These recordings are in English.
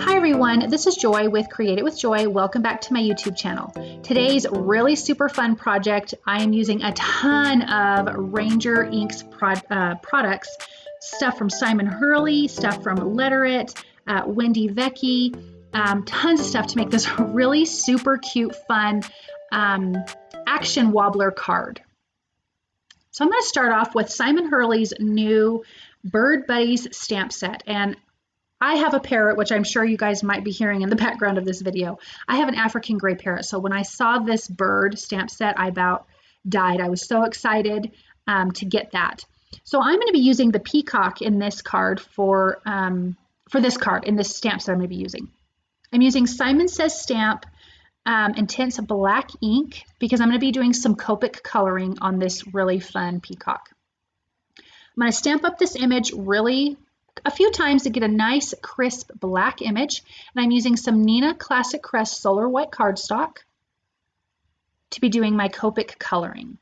Hi everyone, this is Joy with Create It with Joy. Welcome back to my YouTube channel. Today's really super fun project, I am using a ton of Ranger Inks products, stuff from Simon Hurley, stuff from Letter It, Wendy, Vecchi, tons of stuff to make this really super cute, fun action wobbler card. So I'm going to start off with Simon Hurley's new Bird Buddies stamp set, and I have a parrot, which I'm sure you guys might be hearing in the background of this video. I have an African gray parrot, so when I saw this bird stamp set, I about died. I was so excited to get that. So I'm going to be using the peacock in this card for this card, in this stamp set I'm going to be using. I'm using Simon Says Stamp Intense Black ink because I'm going to be doing some Copic coloring on this really fun peacock. I'm going to stamp up this image really a few times to get a nice crisp black image, and I'm using some neenah Classic Crest Solar White cardstock to be doing my Copic coloring.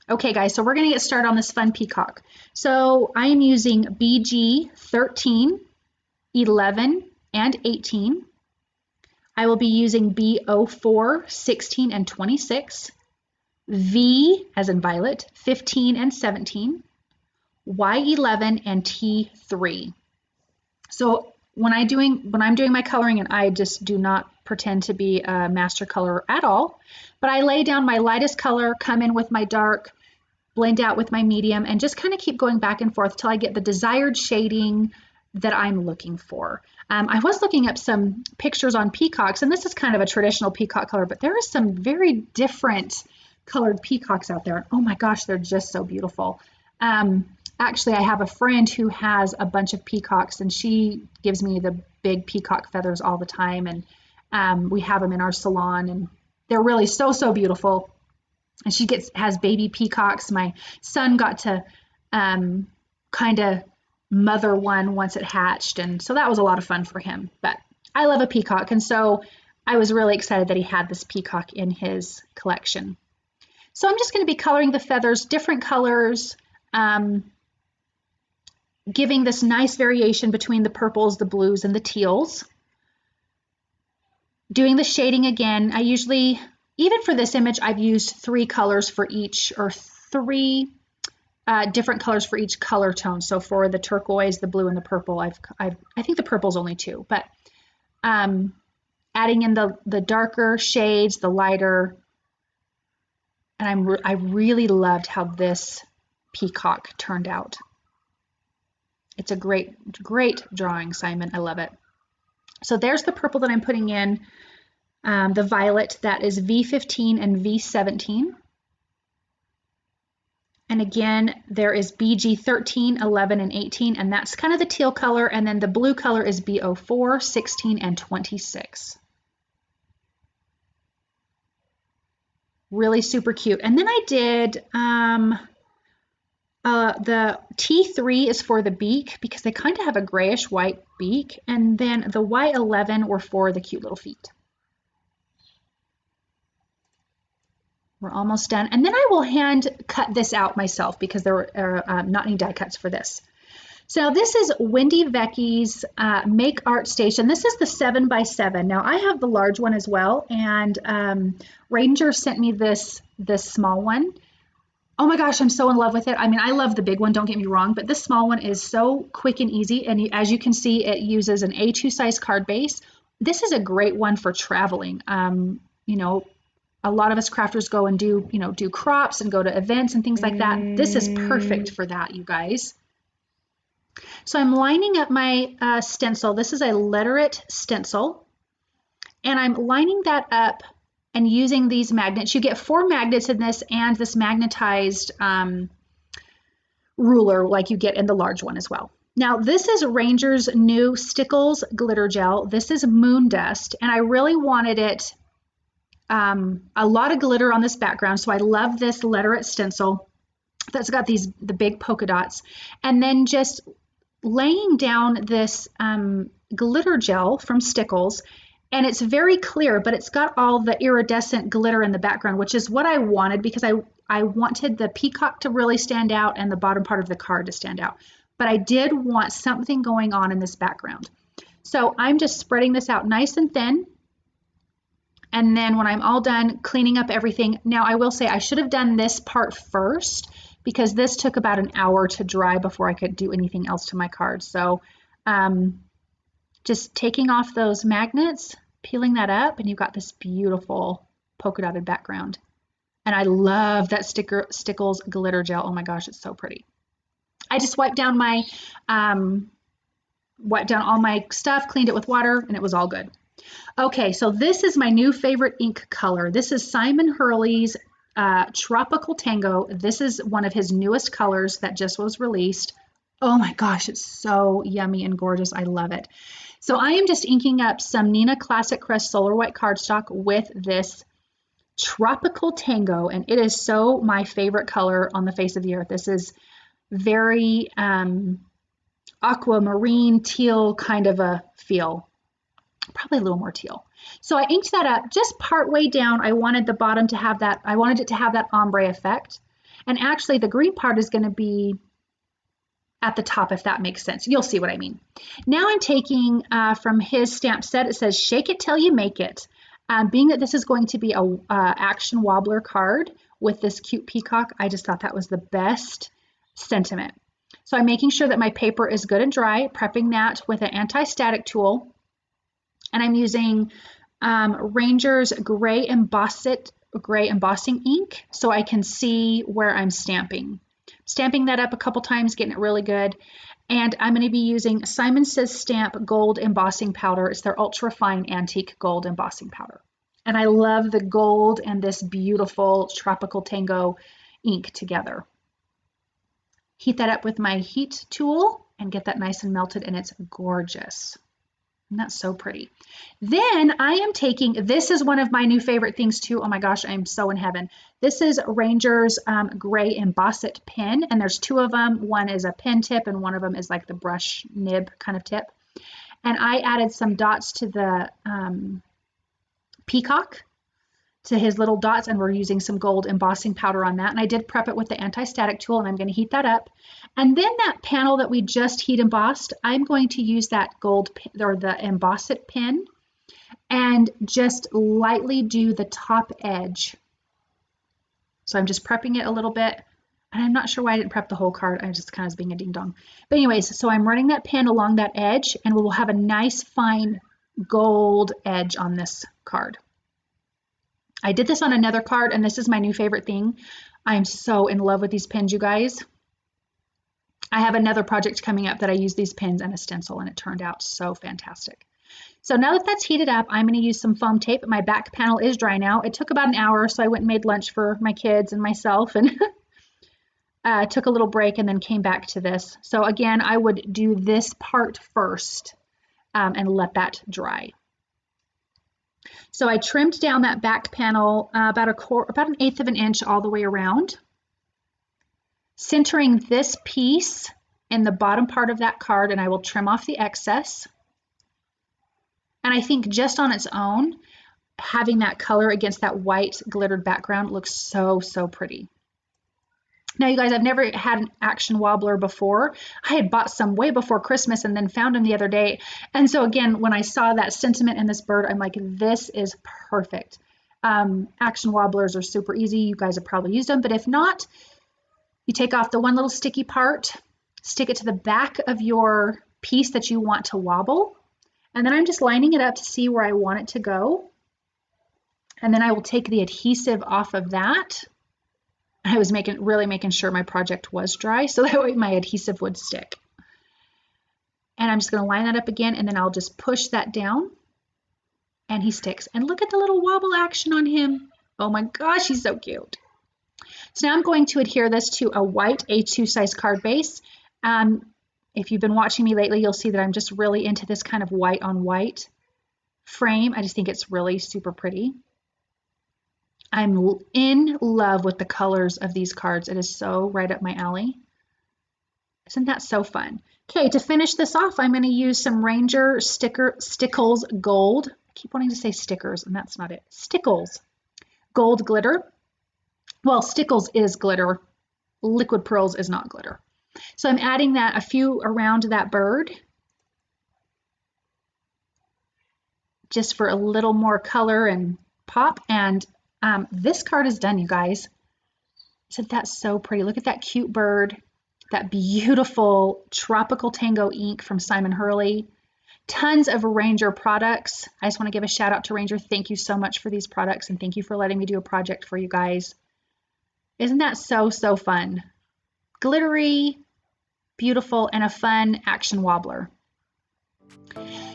Okay guys, so we're going to get started on this fun peacock. So I am using BG 13, 11, and 18. I will be using B04, 16, and 26, V as in Violet, 15 and 17, Y11 and T3. So when I'm doing my coloring, and I just do not pretend to be a master colorer at all, but I lay down my lightest color, come in with my dark, blend out with my medium, and just kind of keep going back and forth till I get the desired shading that I'm looking for. I was looking up some pictures on peacocks, and this is kind of a traditional peacock color, but there are some very different colored peacocks out there. Oh my gosh, they're just so beautiful. Actually, I have a friend who has a bunch of peacocks, and she gives me the big peacock feathers all the time, and we have them in our salon, and they're really so beautiful. And she has baby peacocks. My son got to kind of mother one once it hatched, and so that was a lot of fun for him. But I love a peacock, and so I was really excited that he had this peacock in his collection. So I'm just going to be coloring the feathers different colors, giving this nice variation between the purples, the blues, and the teals. Doing the shading again, I usually, even for this image, I've used 3 colors for each, or 3 different colors for each color tone. So for the turquoise, the blue, and the purple, I think the purple's only 2, but adding in the darker shades, the lighter, and I really loved how this peacock turned out. It's a great drawing, Simon. I love it. So there's the purple that I'm putting in, the violet, that is V15 and V17. And again, there is BG 13, 11, and 18, and that's kind of the teal color, and then the blue color is B04, 16, and 26. Really super cute. And then I did the T3 is for the beak because they kind of have a grayish white beak, and then the Y11 were for the cute little feet. We're almost done, and then I will hand cut this out myself because there are not any die cuts for this. So this is Wendy Vecchi's Make Art Station. This is the 7x7. Now I have the large one as well, and Ranger sent me this small one. Oh my gosh, I'm so in love with it. I mean, I love the big one, don't get me wrong, but this small one is so quick and easy, and as you can see, it uses an A2 size card base. This is a great one for traveling. You know, a lot of us crafters go and do crops and go to events and things like that. This is perfect for that, you guys. So I'm lining up my stencil. This is a Letter It stencil, and I'm lining that up and using these magnets. You get 4 magnets in this and this magnetized ruler like you get in the large one as well. Now this is Ranger's new Stickles glitter gel. This is Moon Dust, and I really wanted it a lot of glitter on this background, so I love this Letter It stencil that's got the big polka dots, and then just laying down this glitter gel from Stickles, and it's very clear, but it's got all the iridescent glitter in the background, which is what I wanted because I wanted the peacock to really stand out and the bottom part of the card to stand out, but I did want something going on in this background. So I'm just spreading this out nice and thin. And then when I'm all done cleaning up everything, now I will say I should have done this part first because this took about an hour to dry before I could do anything else to my card. So just taking off those magnets, peeling that up, and you've got this beautiful polka dotted background. And I love that Stickles glitter gel. Oh my gosh, it's so pretty. I just wiped down all my stuff, cleaned it with water, and it was all good. Okay, so this is my new favorite ink color. This is Simon Hurley's Tropical Tango. This is one of his newest colors that just was released. Oh my gosh, it's so yummy and gorgeous. I love it. So I am just inking up some Neenah Classic Crest Solar White cardstock with this Tropical Tango, and it is so my favorite color on the face of the earth. This is very aquamarine teal kind of a feel, probably a little more teal. So I inked that up just part way down. I wanted the bottom to have that, I wanted it to have that ombre effect. And actually the green part is going to be at the top, if that makes sense. You'll see what I mean. Now I'm taking from his stamp set, it says, shake it till you make it. Being that this is going to be a action wobbler card with this cute peacock, I just thought that was the best sentiment. So I'm making sure that my paper is good and dry, prepping that with an anti-static tool. And I'm using Ranger's gray embossing ink so I can see where I'm stamping. Stamping that up a couple times, getting it really good. And I'm going to be using Simon Says Stamp Gold Embossing Powder. It's their ultra fine antique gold embossing powder. And I love the gold and this beautiful Tropical Tango ink together. Heat that up with my heat tool and get that nice and melted, and it's gorgeous. And that's so pretty. Then I am taking, this is one of my new favorite things too. Oh my gosh, I'm so in heaven. This is Ranger's gray Emboss It pen, and there's two of them. One is a pen tip and one of them is like the brush nib kind of tip. And I added some dots to the peacock, to his little dots, and we're using some gold embossing powder on that. And I did prep it with the anti-static tool, and I'm going to heat that up. And then that panel that we just heat embossed, I'm going to use that gold or the Emboss It pen and just lightly do the top edge. So I'm just prepping it a little bit, and I'm not sure why I didn't prep the whole card. I just kind of was being a ding dong. But anyways, so I'm running that pen along that edge, and we'll have a nice fine gold edge on this card. I did this on another card, and this is my new favorite thing. I'm so in love with these pens, you guys. I have another project coming up that I use these pens and a stencil, and it turned out so fantastic. So now that that's heated up, I'm going to use some foam tape. My back panel is dry now. It took about an hour, so I went and made lunch for my kids and myself, and took a little break and then came back to this. So again, I would do this part first and let that dry. So I trimmed down that back panel about an eighth of an inch all the way around, centering this piece in the bottom part of that card, and I will trim off the excess. And I think just on its own, having that color against that white glittered background looks so, so pretty. Now, you guys, I've never had an action wobbler before. I had bought some way before Christmas and then found them the other day. And so again, when I saw that sentiment in this bird, I'm like, this is perfect. Action wobblers are super easy. You guys have probably used them, but if not, you take off the one little sticky part, stick it to the back of your piece that you want to wobble. And then I'm just lining it up to see where I want it to go. And then I will take the adhesive off of that. I was really making sure my project was dry so that way my adhesive would stick. And I'm just going to line that up again, and then I'll just push that down and he sticks. And look at the little wobble action on him. Oh my gosh, he's so cute. So now I'm going to adhere this to a white A2 size card base. If you've been watching me lately, you'll see that I'm just really into this kind of white on white frame. I just think it's really super pretty. I'm in love with the colors of these cards. It is so right up my alley. Isn't that so fun? Okay, to finish this off, I'm going to use some Ranger Stickles Gold. I keep wanting to say stickers, and that's not it. Stickles Gold Glitter. Well, Stickles is glitter. Liquid Pearls is not glitter. So I'm adding that a few around that bird. just for a little more color and pop. And this card is done, you guys. Isn't that so pretty? Look at that cute bird, that beautiful tropical tango ink from Simon Hurley. Tons of Ranger products. I just want to give a shout out to Ranger. Thank you so much for these products, and thank you for letting me do a project for you guys. Isn't that so, so fun? Glittery, beautiful, and a fun action wobbler.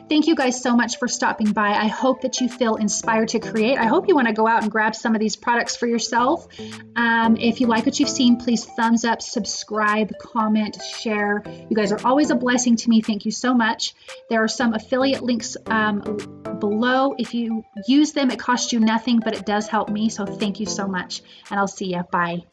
Thank you guys so much for stopping by. I hope that you feel inspired to create. I hope you want to go out and grab some of these products for yourself. If you like what you've seen, please thumbs up, subscribe, comment, share. You guys are always a blessing to me. Thank you so much. There are some affiliate links below. If you use them, it costs you nothing, but it does help me. So thank you so much, and I'll see you. Bye.